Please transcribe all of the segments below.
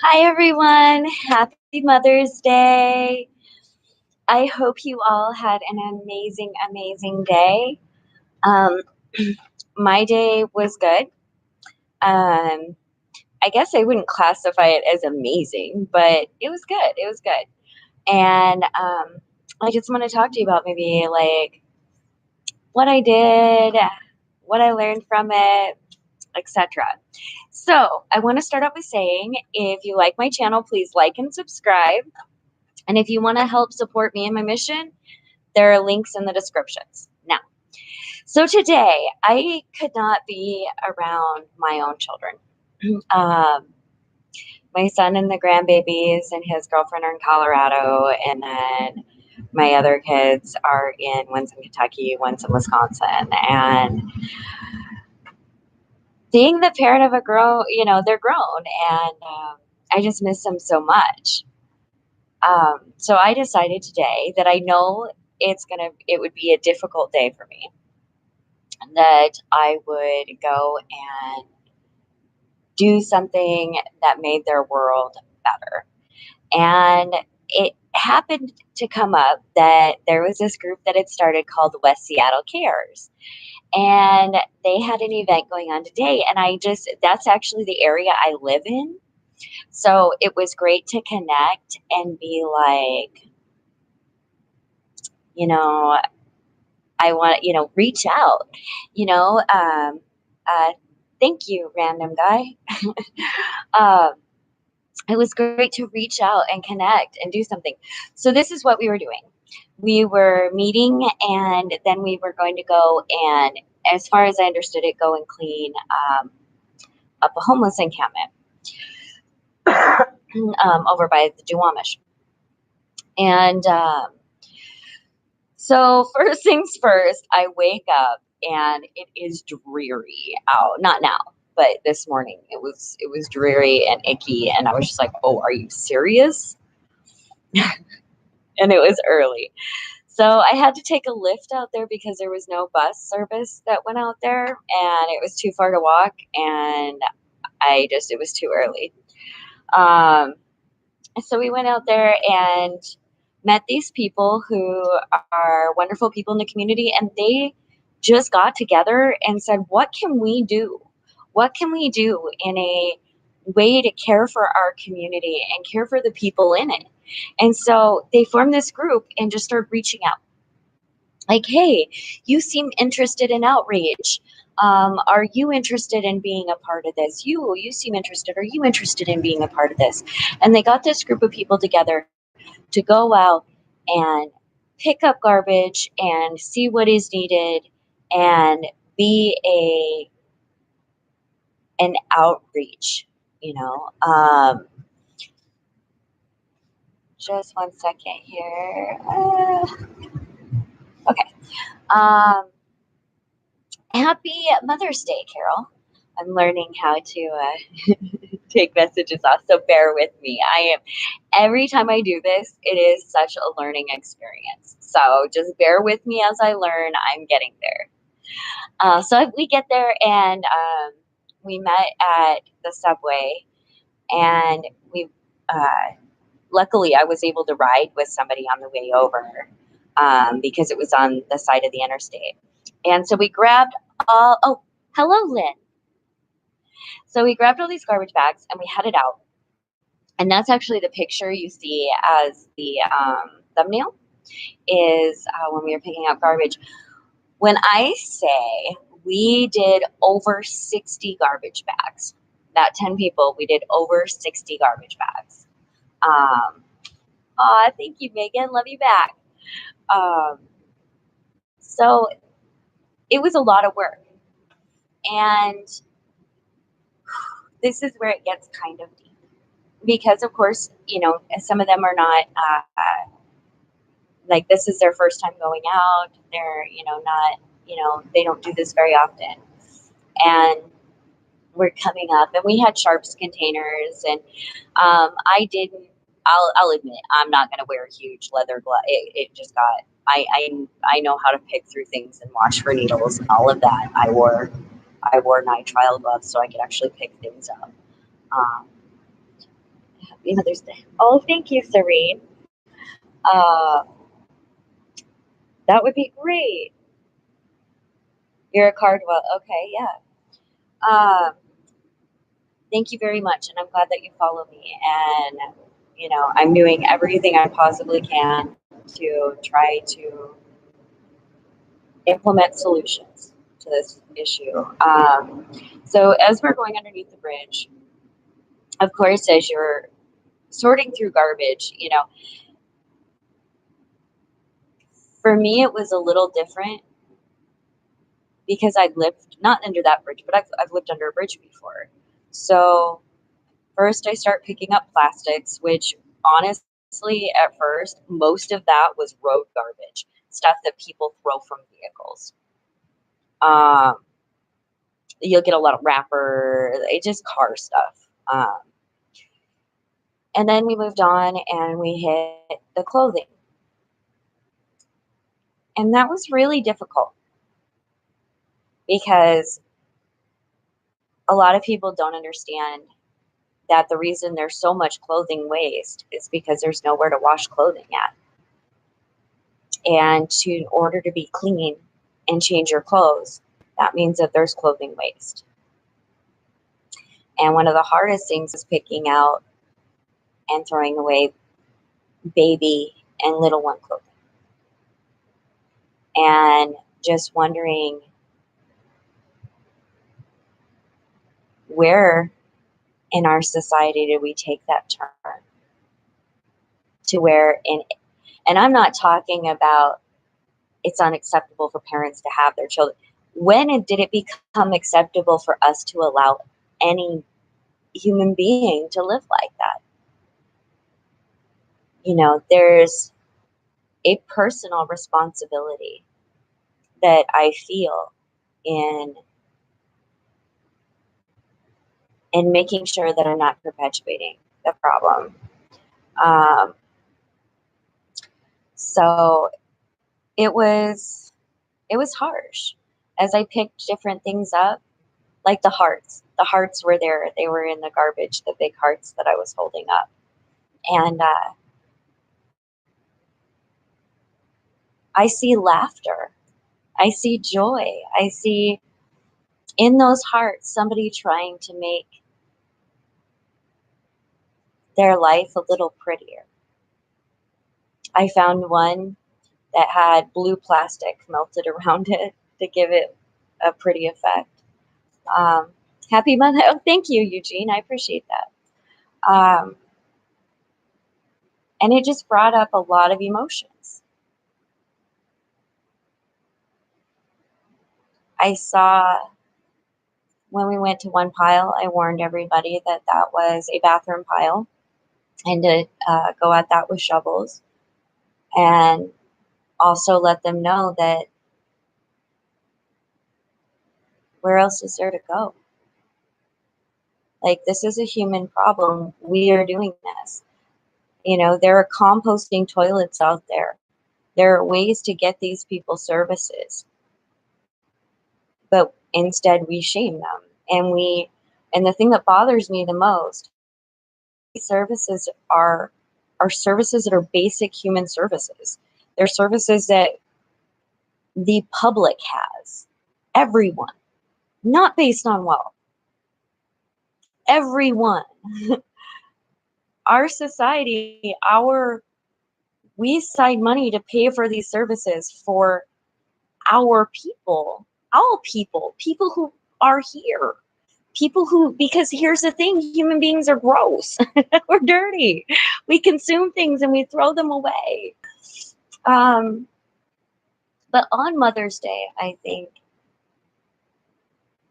Hi, everyone. Happy Mother's Day. I hope you all had an amazing, amazing day. Um, my day was good. Um, I guess I wouldn't classify it as amazing, but it was good. It was good. And I just want to talk to you about maybe like what I did, what I learned from it, etc. So I want to start off with saying if you like my channel, please like and subscribe. And if you want to help support me and my mission, there are links in the descriptions. Now, so today I could not be around my own children. Um, my son and the grandbabies and his girlfriend are in Colorado, and then my other kids are in one's in Kentucky, one's in Wisconsin. And being the parent of a girl, they're grown, and I just miss them so much. So I decided today that I know it would be a difficult day for me, that I would go and do something that made their world better. And it happened to come up that there was this group that had started called West Seattle Cares. And they had an event going on today. And that's actually the area I live in. So it was great to connect and be like, you know, I want, reach out, you know, uh, thank you, random guy. um, it was great to reach out and connect and do something. So this is what we were doing. We were meeting, and then we were going to go and, as far as I understood it, go and clean up a homeless encampment over by the Duwamish. And so first things first, I wake up and it is dreary out. Not now, but this morning it was dreary and icky, and I was just like, "Oh, are you serious?" And it was early. So I had to take a lift out there because there was no bus service that went out there, and it was too far to walk, and it was too early. Um, so we went out there and met these people who are wonderful people in the community, and they just got together and said, what can we do? What can we do in a way to care for our community and care for the people in it? And so they formed this group and just started reaching out like, hey, you seem interested in outreach. Are you interested in being a part of this? You seem interested. Are you interested in being a part of this? And they got this group of people together to go out and pick up garbage and see what is needed and be an outreach, you know. Just one second here. Okay. Um, Happy Mother's Day, Carol. I'm learning how to take messages off, so bear with me. Every time I do this, it is such a learning experience. So just bear with me as I learn. I'm getting there. So we get there, and we met at the subway, and we luckily I was able to ride with somebody on the way over because it was on the side of the interstate. And so we grabbed all. Oh, hello, Lynn. So we grabbed all these garbage bags and we headed out. And that's actually the picture you see as the thumbnail is when we were picking up garbage. When I say we did over 60 garbage bags, not 10 people, we did over 60 garbage bags. Thank you, Megan. Love you back. Um, so it was a lot of work. And this is where it gets kind of deep. Because, of course, some of them are not like this is their first time going out. They're, not, they don't do this very often. And we're coming up, and we had sharps containers, and I didn't. I'll admit, I'm not going to wear huge leather gloves. It just got. I know how to pick through things and watch for needles and all of that. I wore nitrile gloves so I could actually pick things up. Um, Happy Mother's Day. Oh, thank you, Serene. Uh, that would be great. You're a Cardwell. Okay, yeah. Thank you very much, and I'm glad that you follow me. And I'm doing everything I possibly can to try to implement solutions to this issue. So as we're going underneath the bridge, of course, as you're sorting through garbage, for me it was a little different because I'd lived not under that bridge, but I've lived under a bridge before. So first I start picking up plastics, which honestly at first most of that was road garbage, stuff that people throw from vehicles. Um, you'll get a lot of wrapper, it's just car stuff. And then we moved on and we hit the clothing. And that was really difficult because a lot of people don't understand that the reason there's so much clothing waste is because there's nowhere to wash clothing at. And in order to be clean and change your clothes, that means that there's clothing waste. And one of the hardest things is picking out and throwing away baby and little one clothing. And just wondering where in our society did we take that turn to where and I'm not talking about it's unacceptable for parents to have their children. When did it become acceptable for us to allow any human being to live like that? There's a personal responsibility that I feel in making sure that I'm not perpetuating the problem. Um, so it was harsh as I picked different things up, like the hearts. The hearts were there; they were in the garbage. The big hearts that I was holding up, and I see laughter. I see joy. I see in those hearts somebody trying to make their life a little prettier. I found one that had blue plastic melted around it to give it a pretty effect. Um, Happy Mother. Oh, thank you, Eugene. I appreciate that. And it just brought up a lot of emotions. I saw when we went to one pile, I warned everybody that that was a bathroom pile and to go at that with shovels, and also let them know that where else is there to go? Like, this is a human problem. We are doing this. There are composting toilets out there. There are ways to get these people services, but instead we shame them. And the thing that bothers me the most, these services are services that are basic human services. They're services that the public has. Everyone, not based on wealth. Everyone. Our society, we side money to pay for these services for our people, all people who are here. People who, because here's the thing, human beings are gross. We're dirty. We consume things and we throw them away. But on Mother's Day, I think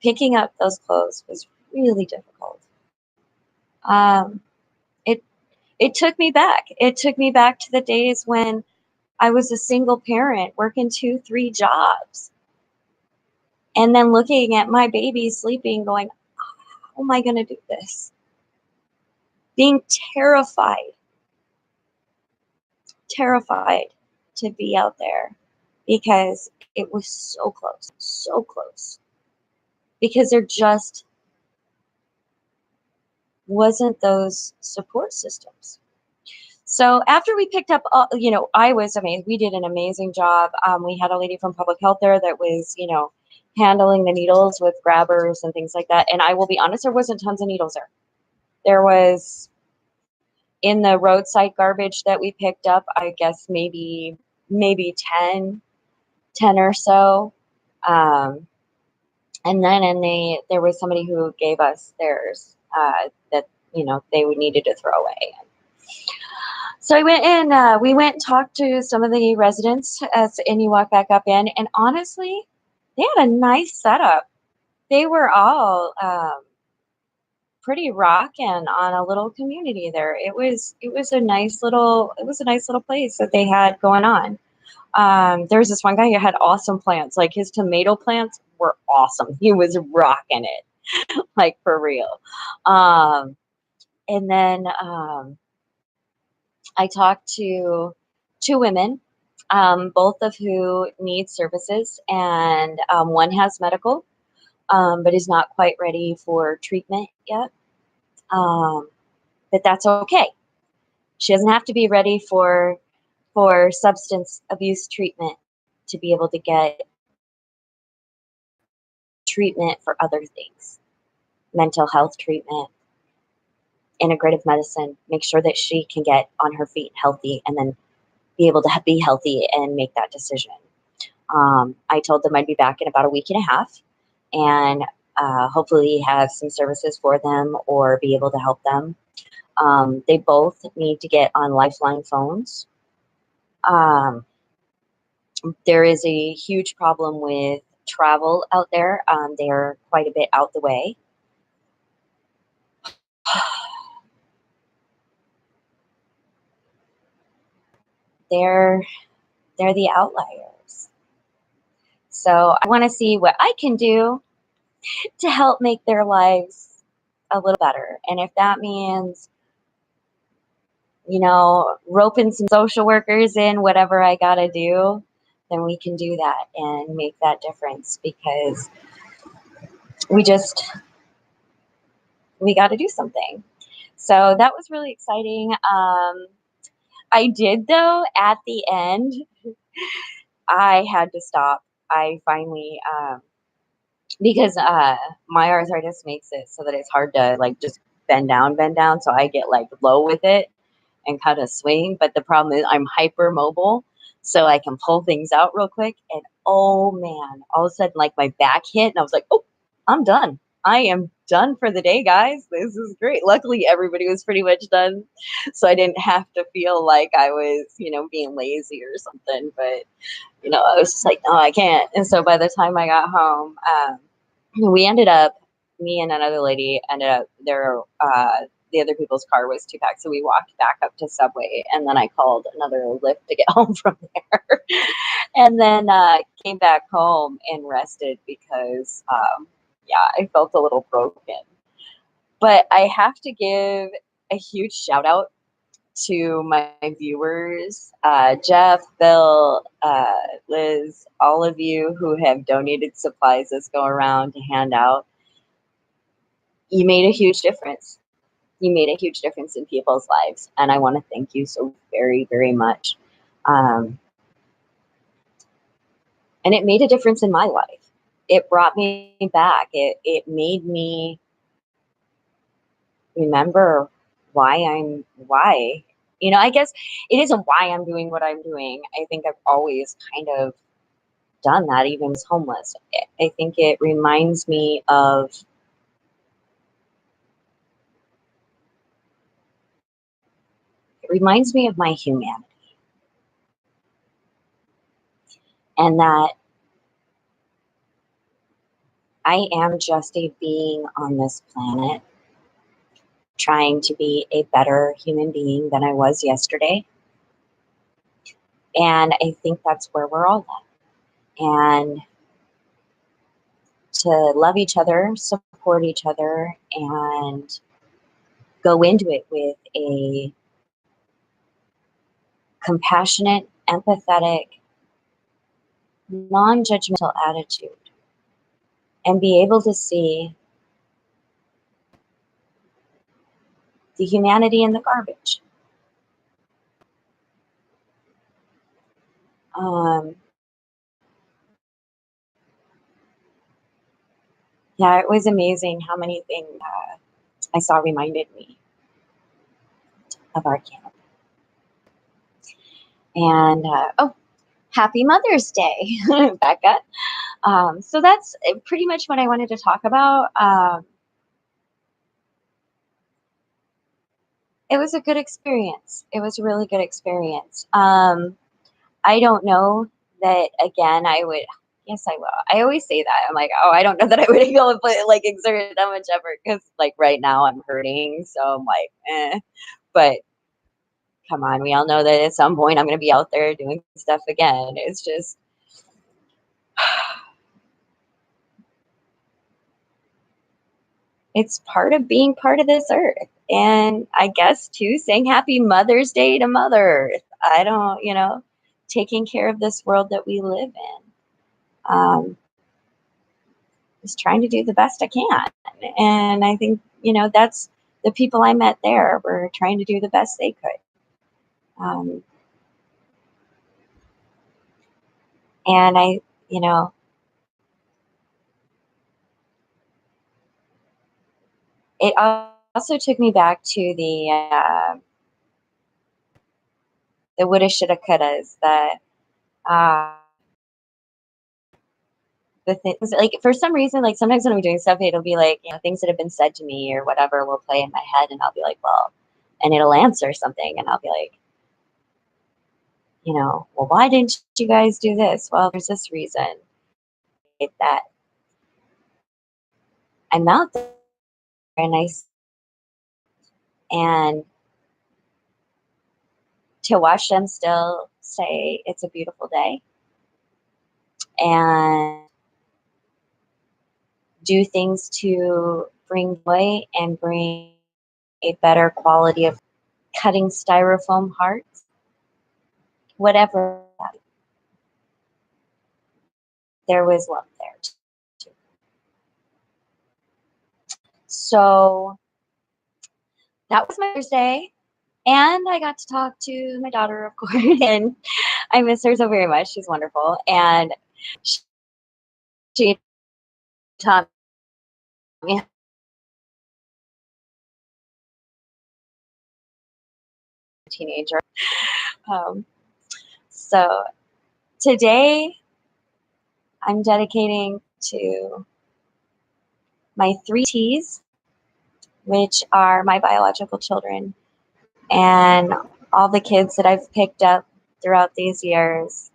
picking up those clothes was really difficult. Um, it it took me back. It took me back to the days when I was a single parent working 2, 3 jobs, and then looking at my baby sleeping, going, "How am I going to do this?" Being terrified to be out there because it was so close. Because they're just wasn't those support systems. So after we picked up, I was amazed. We did an amazing job. We had a lady from public health there that was, handling the needles with grabbers and things like that. And I will be honest, there wasn't tons of needles there. There was in the roadside garbage that we picked up, I guess maybe 10 or so. Um, and then there was somebody who gave us theirs that they would needed to throw away. So I went in. We went and talked to some of the residents and you walk back up in, and honestly, they had a nice setup. They were all pretty rocking on a little community there. It was a nice little place that they had going on. There was this one guy who had awesome plants. Like his tomato plants were awesome. He was rocking it, like for real. Um, and then I talked to two women, both of who need services, and one has medical, but is not quite ready for treatment yet. Um, but that's okay. She doesn't have to be ready for substance abuse treatment to be able to get treatment for other things, mental health treatment, integrative medicine, make sure that she can get on her feet healthy and then be able to be healthy and make that decision. I told them I'd be back in about a week and a half and hopefully have some services for them or be able to help them. They both need to get on Lifeline phones. Um, there is a huge problem with travel out there. They're quite a bit out the way. they're they're the outliers. So I want to see what I can do to help make their lives a little better. And if that means, roping some social workers in, whatever I got to do, then we can do that and make that difference because we just, we got to do something. So that was really exciting. I did, though, at the end, I had to stop. I finally, because my arthritis makes it so that it's hard to like just bend down. So I get like low with it and kind of swing. But the problem is I'm hyper mobile, so I can pull things out real quick. And oh man, all of a sudden like my back hit, and I was like, oh, I'm done. I am done for the day, guys. This is great. Luckily, everybody was pretty much done, so I didn't have to feel like I was, being lazy or something. But I was just like, no, I can't. And so by the time I got home, we ended up, me and another lady ended up there. The other people's car was too packed, so we walked back up to Subway, and then I called another Lyft to get home from there, and then came back home and rested because, yeah, I felt a little broken. But I have to give a huge shout out to my viewers, Jeff, Bill, Liz, all of you who have donated supplies this go around to hand out. You made a huge difference. You made a huge difference in people's lives, and I want to thank you so very, very much. Um, and it made a difference in my life. It brought me back. It made me remember why. I guess it isn't why I'm doing what I'm doing. I think I've always kind of done that, even as homeless. I think it reminds me of my humanity, and that I am just a being on this planet trying to be a better human being than I was yesterday. And I think that's where we're all at. And to love each other, support each other, and go into it with a compassionate, empathetic, non judgmental attitude, and be able to see the humanity in the garbage. Um, yeah, it was amazing how many things I saw reminded me of our camp. And oh, happy Mother's Day, Becca. So that's pretty much what I wanted to talk about. It was a good experience. It was a really good experience. I don't know that again. I would. Yes, I will. I always say that. I'm like, oh, I don't know that I would go and put like exert that much effort because like right now I'm hurting, so I'm like, eh. But come on, we all know that at some point I'm going to be out there doing stuff again. It's just it's part of being part of this earth. And I guess too, saying happy Mother's Day to Mother Earth. I don't, taking care of this world that we live in. Just trying to do the best I can. And I think, that's the people I met there were trying to do the best they could. Um, and I, you know, it also took me back to the woulda, shoulda, couldas, uh, the things like for some reason, like sometimes when I'm doing stuff, it'll be like, things that have been said to me or whatever will play in my head and I'll be like, well, and it'll answer something and I'll be like, well, why didn't you guys do this? Well, there's this reason that I'm out there and and to watch them still say it's a beautiful day and do things to bring joy and bring a better quality of cutting styrofoam hearts, whatever. There was love there too. So that was my Thursday. And I got to talk to my daughter, of course, and I miss her so very much. She's wonderful. And she taught me a teenager. Um, so today I'm dedicating to my three T's, which are my biological children and all the kids that I've picked up throughout these years.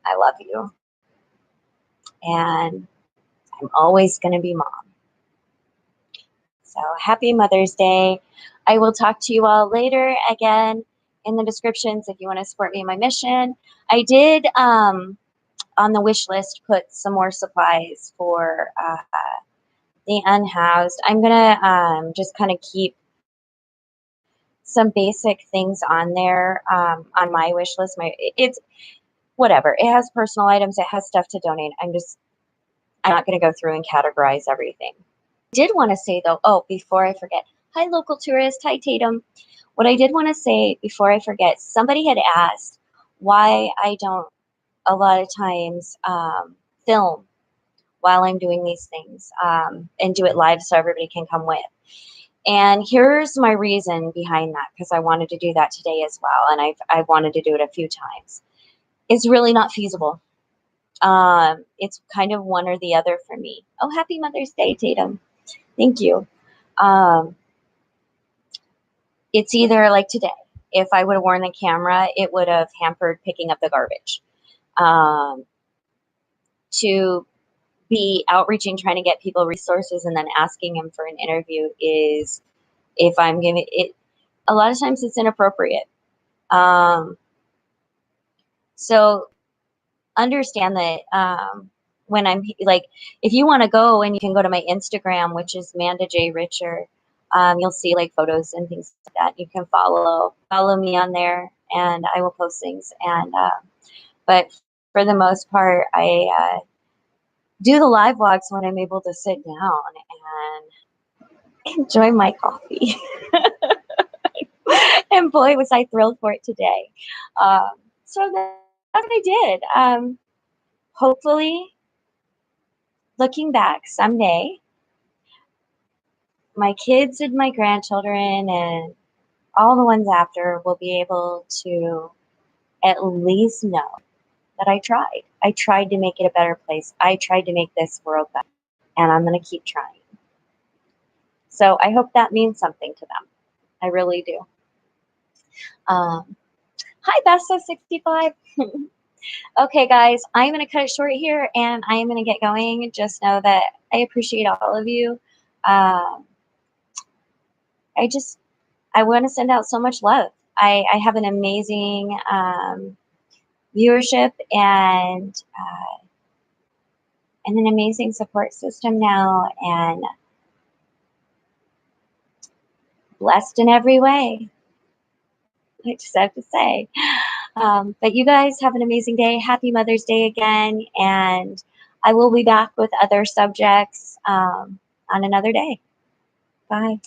I love you. And I'm always going to be mom. So happy Mother's Day. I will talk to you all later again in the descriptions if you want to support me in my mission. I did on the wish list put some more supplies for the unhoused. I'm going to just kind of keep some basic things on there on my wish list. It's whatever. It has personal items. It has stuff to donate. I'm not going to go through and categorize everything. I did want to say though, before I forget, hi local tourist, hi Tatum. What I did want to say before I forget, somebody had asked why I don't a lot of times film while I'm doing these things and do it live so everybody can come with. And here's my reason behind that, because I wanted to do that today as well. And I've wanted to do it a few times. It's really not feasible. It's kind of one or the other for me. Oh, happy Mother's Day, Tatum. Thank you. Um, it's either like today, if I would have worn the camera, it would have hampered picking up the garbage. To be outreaching, trying to get people resources and then asking them for an interview is, if I'm giving it, a lot of times it's inappropriate. So understand that when I'm like, if you want to go and you can go to my Instagram, which is Manda J. Richer, you'll see like photos and things like that. You can follow me on there and I will post things. And, but for the most part, I do the live vlogs when I'm able to sit down and enjoy my coffee. And boy, was I thrilled for it today. Um, that's what I did. Hopefully, looking back someday, my kids and my grandchildren and all the ones after will be able to at least know that I tried. I tried to make it a better place. I tried to make this world better, and I'm going to keep trying. So I hope that means something to them. I really do. Um, Hi, Besta65. Okay, guys, I'm going to cut it short here and I'm going to get going. Just know that I appreciate all of you. Um, I just, I want to send out so much love. I have an amazing viewership and an amazing support system now, and blessed in every way. I just have to say. But you guys have an amazing day. Happy Mother's Day again. And I will be back with other subjects on another day. Bye.